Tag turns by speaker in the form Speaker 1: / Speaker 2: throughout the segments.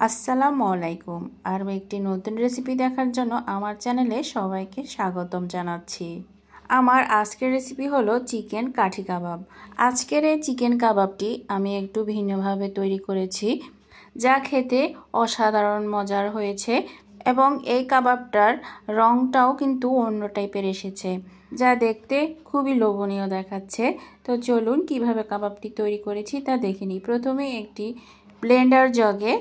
Speaker 1: আসসালামু আলাইকুম। আর একটি নতুন রেসিপি দেখার জন্য আমার চ্যানেলে সবাইকে স্বাগতম জানাচ্ছি। আমার আজকের রেসিপি হলো চিকেন কাঠি কাবাব। আজকের এই চিকেন কাবাবটি আমি একটু ভিন্নভাবে তৈরি করেছি, যা খেতে অসাধারণ মজার হয়েছে এবং এই কাবাবটার রঙটাও কিন্তু অন্য টাইপের এসেছে, যা দেখতে খুবই লোভনীয় দেখাচ্ছে। তো চলুন কিভাবে কাবাবটি তৈরি করেছি তা দেখে নিই। প্রথমে একটি ব্লেন্ডার জগে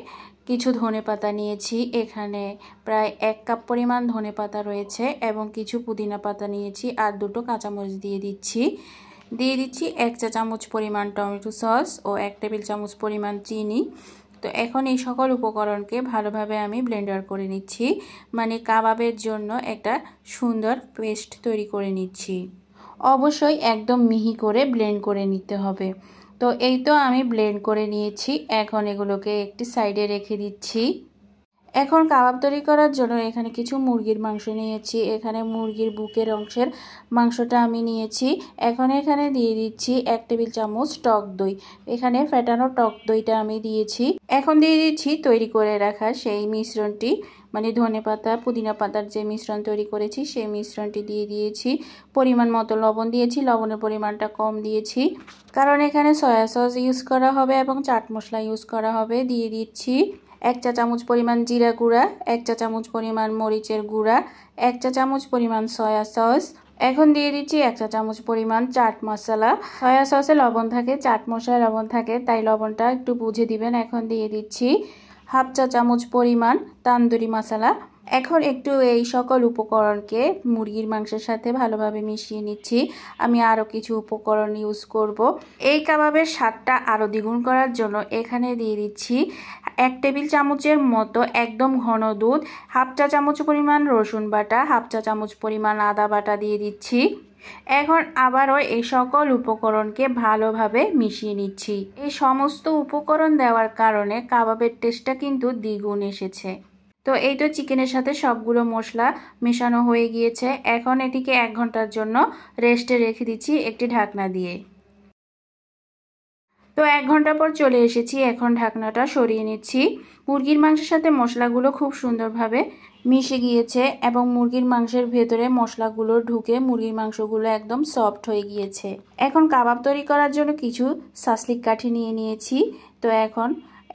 Speaker 1: কিছু ধনেপাতা নিয়েছি। এখানে প্রায় 1 কাপ পরিমাণ ধনেপাতা রয়েছে এবং কিছু পুদিনা পাতা নিয়েছি আর 2টো কাঁচামরিচ দিয়ে দিচ্ছি 1 চা চামচ পরিমাণ টমেটো সস ও 1 টেবিল চামচ পরিমাণ চিনি। তো এখন এই সকল উপকরণকে ভালোভাবে আমি ব্লেন্ডার করে নিচ্ছি, মানে কাবাবের জন্য একটা সুন্দর পেস্ট তৈরি করে নিচ্ছি। অবশ্যই একদম মিহি করে ব্লেন্ড করে নিতে হবে। তো এই তো আমি ব্লেন্ড করে নিয়েছি। এখন এগুলোকে একটি সাইডে রেখে দিচ্ছি। এখন কাবাব তৈরি করার জন্য এখানে কিছু মুরগির মাংস নিয়েছি। এখানে মুরগির বুকের অংশের মাংসটা আমি নিয়েছি। এখন এখানে দিয়ে দিচ্ছি 1 টেবিল চামচ টক দই। এখানে ফেটানো টক দইটা আমি দিয়েছি। এখন দিয়ে দিচ্ছি তৈরি করে রাখা সেই মিশ্রণটি, মানে ধনেপাতা পুদিনা পাতার যে মিশ্রণ তৈরি করেছি সেই মিশ্রণটি দিয়ে দিয়েছি। পরিমাণ মতো লবণ দিয়েছি, লবণের পরিমাণটা কম দিয়েছি কারণ এখানে সয়া সস ইউজ করা হবে এবং চাট মশলা ইউজ করা হবে। দিয়ে দিচ্ছি 1 চা চামচ পরিমাণ জিরা গুঁড়া, 1 চা চামচ পরিমাণ মরিচের গুঁড়া, 1 চা চামচ পরিমাণ সয়া সস। এখন দিয়ে দিচ্ছি 1 চা চামচ পরিমাণ চাট মশলা। সয়া সসে লবণ থাকে, চাট মশলায় লবণ থাকে, তাই লবণটা একটু বুঝে দিবেন। এখন দিয়ে দিচ্ছি 1/2 চা চামচ পরিমাণ তান্দুরি মশলা। এখন একটু এই সকল উপকরণকে মুরগির মাংসের সাথে ভালোভাবে মিশিয়ে নিচ্ছি। আমি আরও কিছু উপকরণ ইউজ করব। এই কাবাবের স্বাদটা আরও দ্বিগুণ করার জন্য এখানে দিয়ে দিচ্ছি 1 টেবিল চামচের মতো একদম ঘন দুধ, 1/2 চা চামচ পরিমাণ রসুন বাটা, 1/2 চা চামচ পরিমাণ আদা বাটা দিয়ে দিচ্ছি। এখন আবারও এই সকল উপকরণকে ভালোভাবে মিশিয়ে নিচ্ছি। এই সমস্ত উপকরণ দেওয়ার কারণে কাবাবের টেস্টটা কিন্তু দ্বিগুণ এসেছে। তো এই তো চিকেনের সাথে সবগুলো মশলা মেশানো হয়ে গিয়েছে। এখন এটিকে 1 ঘন্টার জন্য রেস্টে রেখে দিচ্ছি একটি ঢাকনা দিয়ে। তো 1 ঘন্টা পর চলে এসেছি। এখন ঢাকনাটা সরিয়ে নিচ্ছি। মুরগির মাংসের সাথে মশলাগুলো খুব সুন্দরভাবে মিশে গিয়েছে এবং মুরগির মাংসের ভেতরে মশলাগুলো ঢুকে মুরগির মাংসগুলো একদম সফট হয়ে গিয়েছে। এখন কাবাব তৈরি করার জন্য কিছু সাসলিক কাঠি নিয়ে নিয়েছি। তো এখন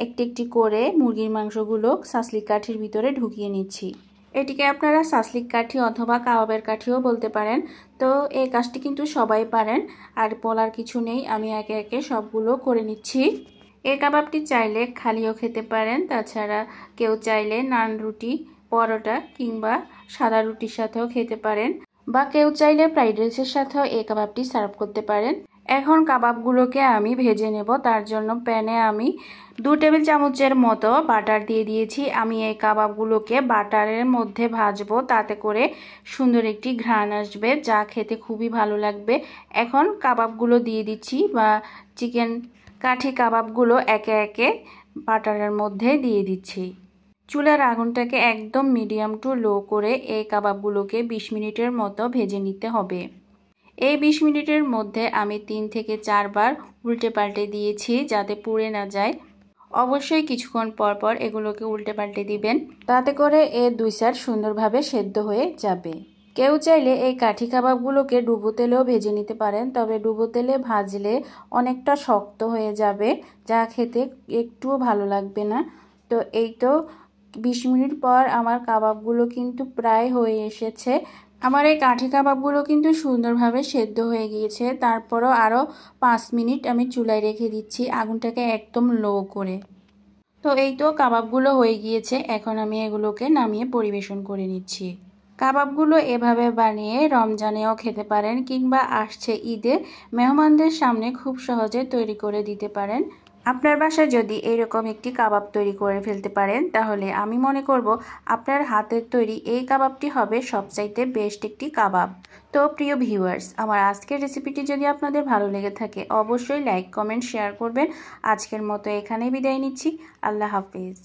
Speaker 1: একটি একটি করে মুরগির মাংসগুলো সাসলিক কাঠির ভিতরে ঢুকিয়ে নিচ্ছি। এটিকে আপনারা সাসলিক কাঠি অথবা কাবাবের কাঠিও বলতে পারেন। তো এই কাজটি কিন্তু সবাই পারেন, আর বলার কিছু নেই। আমি একে একে সবগুলো করে নিচ্ছি। এই কাবাবটি চাইলে খালিও খেতে পারেন, তাছাড়া কেউ চাইলে নান, রুটি, পরোটা কিংবা সাদা রুটির সাথেও খেতে পারেন, বা কেউ চাইলে ফ্রাইড রাইসের সাথেও এই কাবাবটি সার্ভ করতে পারেন। এখন কাবাবগুলোকে আমি ভেজে নেব। তার জন্য প্যানে আমি 2 টেবিল চামচের মতো বাটার দিয়ে দিয়েছি। আমি এই কাবাবগুলোকে বাটারের মধ্যে ভাজবো, তাতে করে সুন্দর একটি ঘ্রাণ আসবে, যা খেতে খুবই ভালো লাগবে। এখন কাবাবগুলো দিয়ে দিচ্ছি, বা চিকেন কাঠি কাবাবগুলো একে একে বাটারের মধ্যে দিয়ে দিচ্ছি। চুলার আগুনটাকে একদম মিডিয়াম টু লো করে এই কাবাবগুলোকে 20 মিনিটের মতো ভেজে নিতে হবে। এই 20 মিনিটের মধ্যে আমি 3 থেকে 4 বার উল্টে পাল্টে দিয়েছি যাতে পুড়ে না যায়। অবশ্যই কিছুক্ষণ পর পর এগুলোকে উল্টে পাল্টে দিবেন, তাতে করে এর 2 সাইড সুন্দরভাবে সেদ্ধ হয়ে যাবে। কেউ চাইলে এই কাঠি কাবাবগুলোকে ডুবো তেলেও ভেজে নিতে পারেন, তবে ডুবো তেলে ভাজলে অনেকটা শক্ত হয়ে যাবে, যা খেতে একটুও ভালো লাগবে না। তো এই তো 20 মিনিট পর আমার কাবাবগুলো কিন্তু প্রায় হয়ে এসেছে। আমার এই কাঠি কাবাবগুলো কিন্তু সুন্দরভাবে সেদ্ধ হয়ে গিয়েছে। তারপরও আরও 5 মিনিট আমি চুলায় রেখে দিচ্ছি, আগুনটাকে একদম লো করে। তো এই তো কাবাবগুলো হয়ে গিয়েছে। এখন আমি এগুলোকে নামিয়ে পরিবেশন করে নিচ্ছি। কাবাবগুলো এভাবে বানিয়ে রমজানেও খেতে পারেন, কিংবা আসছে ঈদে মেহমানদের সামনে খুব সহজে তৈরি করে দিতে পারেন। আপনার বাসায় যদি এরকম একটি কাবাব তৈরি করে ফেলতে পারেন, তাহলে আমি মনে করব আপনার হাতের তৈরি এই কাবাবটি হবে সবচাইতে বেস্ট একটি কাবাব। তো প্রিয় ভিউয়ার্স, আমার আজকের রেসিপিটি যদি আপনাদের ভালো লেগে থাকে অবশ্যই লাইক, কমেন্ট, শেয়ার করবেন। আজকের মতো এখানেই বিদায় নিচ্ছি। আল্লাহ হাফেজ।